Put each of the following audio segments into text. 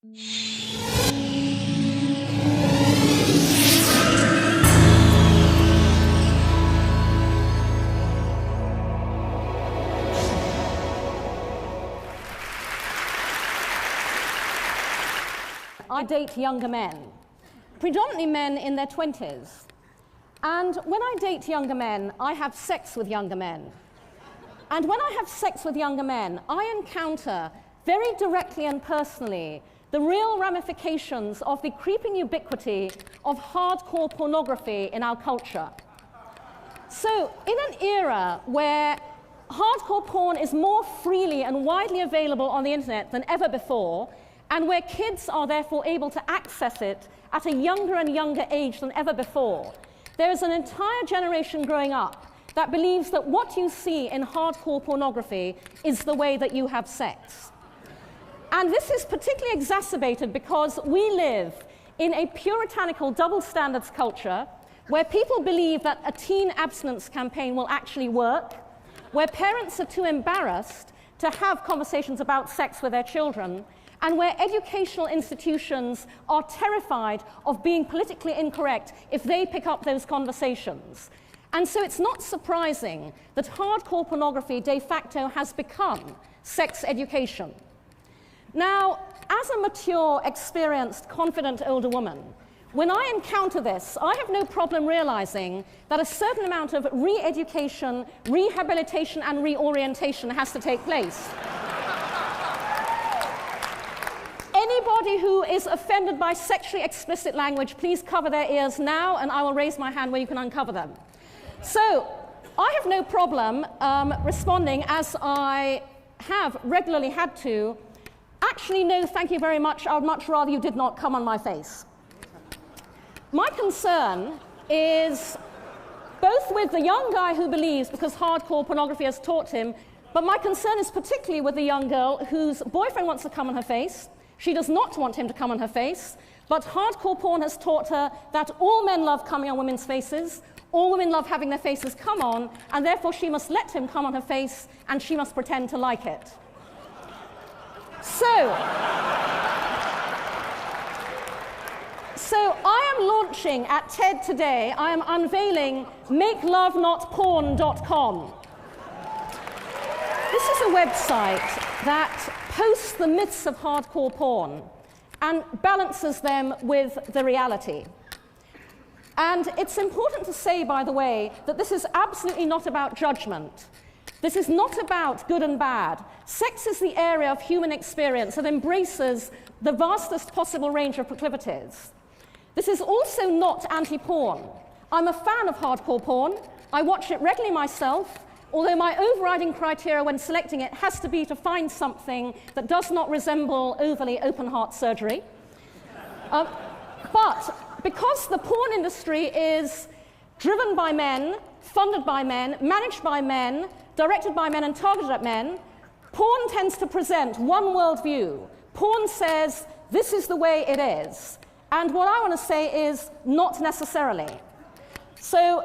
I date younger men, predominantly men in their 20s. And when I date younger men, I have sex with younger men. And when I have sex with younger men, I encounter very directly and personally the real ramifications of the creeping ubiquity of hardcore pornography in our culture. So in an era where hardcore porn is more freely and widely available on the internet than ever before, and where kids are therefore able to access it at a younger and younger age than ever before, there is an entire generation growing up that believes that what you see in hardcore pornography is the way that you have sex. And this is particularly exacerbated because we live in a puritanical double standards culture where people believe that a teen abstinence campaign will actually work, where parents are too embarrassed to have conversations about sex with their children, and where educational institutions are terrified of being politically incorrect if they pick up those conversations. And so it's not surprising that hardcore pornography de facto has become sex education. Now, as a mature, experienced, confident older woman, when I encounter this, I have no problem realizing that a certain amount of re-education, rehabilitation, and reorientation has to take place. Anybody who is offended by sexually explicit language, please cover their ears now, and I will raise my hand where you can uncover them. So, I have no problem responding, as I have regularly had to. Actually, no, thank you very much. I would much rather you did not come on my face. My concern is both with the young guy who believes because hardcore pornography has taught him, but my concern is particularly with the young girl whose boyfriend wants to come on her face. She does not want him to come on her face, but hardcore porn has taught her that all men love coming on women's faces, all women love having their faces come on, and therefore she must let him come on her face, and she must pretend to like it. So I am launching at TED today, I am unveiling MakeLoveNotPorn.com. This is a website that posts the myths of hardcore porn and balances them with the reality. And it's important to say, by the way, that this is absolutely not about judgment. This is not about good and bad. Sex is the area of human experience that embraces the vastest possible range of proclivities. This is also not anti-porn. I'm a fan of hardcore porn. I watch it regularly myself, although my overriding criteria when selecting it has to be to find something that does not resemble overly open-heart surgery. But because the porn industry is driven by men, funded by men, managed by men, directed by men and targeted at men, porn tends to present one worldview. Porn says, this is the way it is. And what I want to say is, not necessarily. So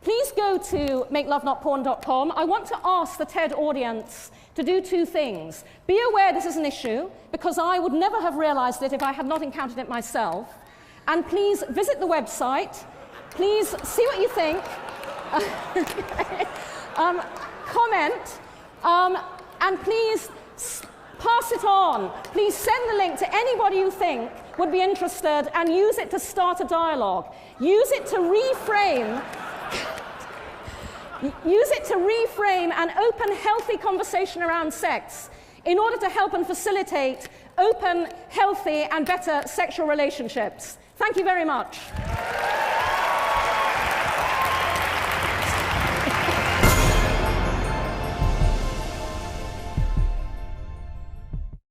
please go to MakeLoveNotPorn.com. I want to ask the TED audience to do two things. Be aware this is an issue, because I would never have realized it if I had not encountered it myself. And please visit the website. Please see what you think. Comment. And please pass it on. Please send the link to anybody you think would be interested, and use it to start a dialogue. Use it to reframe an open, healthy conversation around sex in order to help and facilitate open, healthy, and better sexual relationships. Thank you very much.